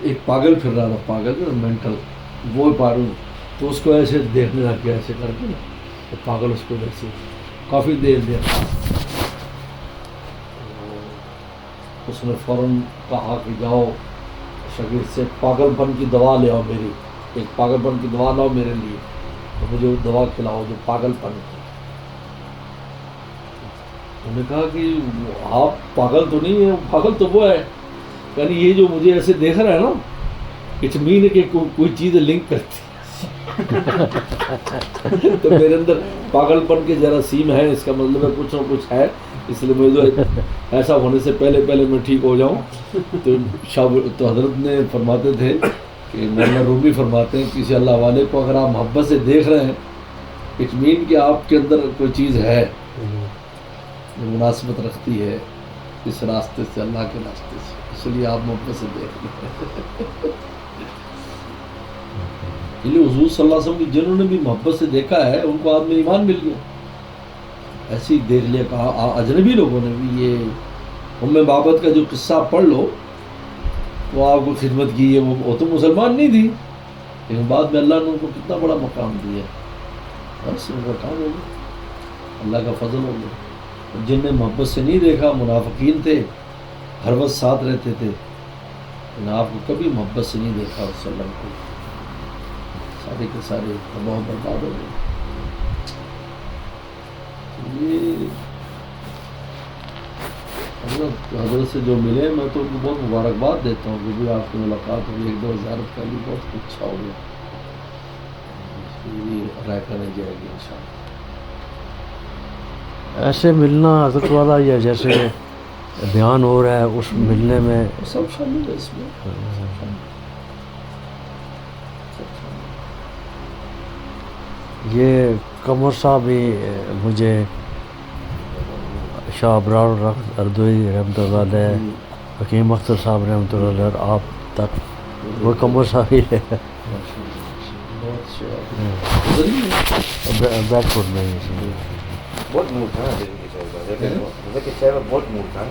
ایک پاگل پھر رہا تھا، پاگل مینٹل، وہ پاگل، تو اس کو ایسے دیکھنے لگ گیا ایسے کر کے نا، تو پاگل اس کو ویسے کافی دیر دیکھا، اس نے فوراً کہا کہ جاؤ شاگرد سے پاگل پن کی دوا لے آؤ، میری ایک پاگل پن کی دوا لاؤ میرے لیے، تو مجھے وہ دوا کھلاؤ جو پاگل پن کی۔ انہوں نے کہا کہ آپ پاگل تو نہیں ہیں، پاگل تو وہ ہے، یعنی یہ جو مجھے ایسے دیکھ رہا ہے نا، اٹ مین کہ کوئی چیز لنک کرتی تو میرے اندر پاگل پن کے جراثیم ہیں، اس کا مطلب ہے کچھ نہ کچھ ہے، اس لیے مجھے ایسا ہونے سے پہلے میں ٹھیک ہو جاؤں۔ تو حضرت نے فرماتے تھے کہ مولانا رومی فرماتے ہیں کسی اللہ والے کو اگر آپ محبت سے دیکھ رہے ہیں، اٹ مین کہ آپ کے اندر کوئی چیز ہے جو مناسبت رکھتی ہے اس راستے سے، اللہ کے راستے سے، اس لیے آپ محبت سے دیکھ رہے ہیں۔ حضور صلی اللہ علیہ وسلم کی جنہوں نے بھی محبت سے دیکھا ہے ان کو آدمی ایمان مل گیا، ایسے ہی دیکھ لیا۔ کہا اجنبی لوگوں نے بھی، یہ ام بابت کا جو قصہ پڑھ لو، وہ آپ کو خدمت کی ہے، وہ تو مسلمان نہیں تھی، لیکن بعد میں اللہ نے ان کو کتنا بڑا مقام دیا، بس ان کا کام ہو گیا، اللہ کا فضل ہو گیا۔ جن نے محبت سے نہیں دیکھا منافقین تھے، ہر وقت ساتھ رہتے تھے، لیکن آپ کو کبھی محبت سے نہیں دیکھا اس وسلم کو، سارے کے سارے تباہ و برباد ہو گئے۔ یہ حضرت سے جو ملے میں تو ان کو بہت مبارکباد دیتا ہوں کہ بھی آپ کی ملاقات ہوئی، ایک دو زیارت کر لی، بہت اچھا ہو گیا، یہ رائے کرنے جائے گی انشاءاللہ۔ ایسے ملنا حضرت والا یا جیسے بیان ہو رہا ہے اس ملنے میں سب شامل ہے اس میں، یہ قمر صاحب بھی مجھے شاہ ابرار اردوئی رحمۃ اللہ علیہ، حکیم اختر صاحب رحمۃ اللہ علیہ، اور آپ تک وہ قمر صاحب ہی ہے، بیک فوٹ میں ہی بہت موڈ تھا نا، بہت موڈ تھا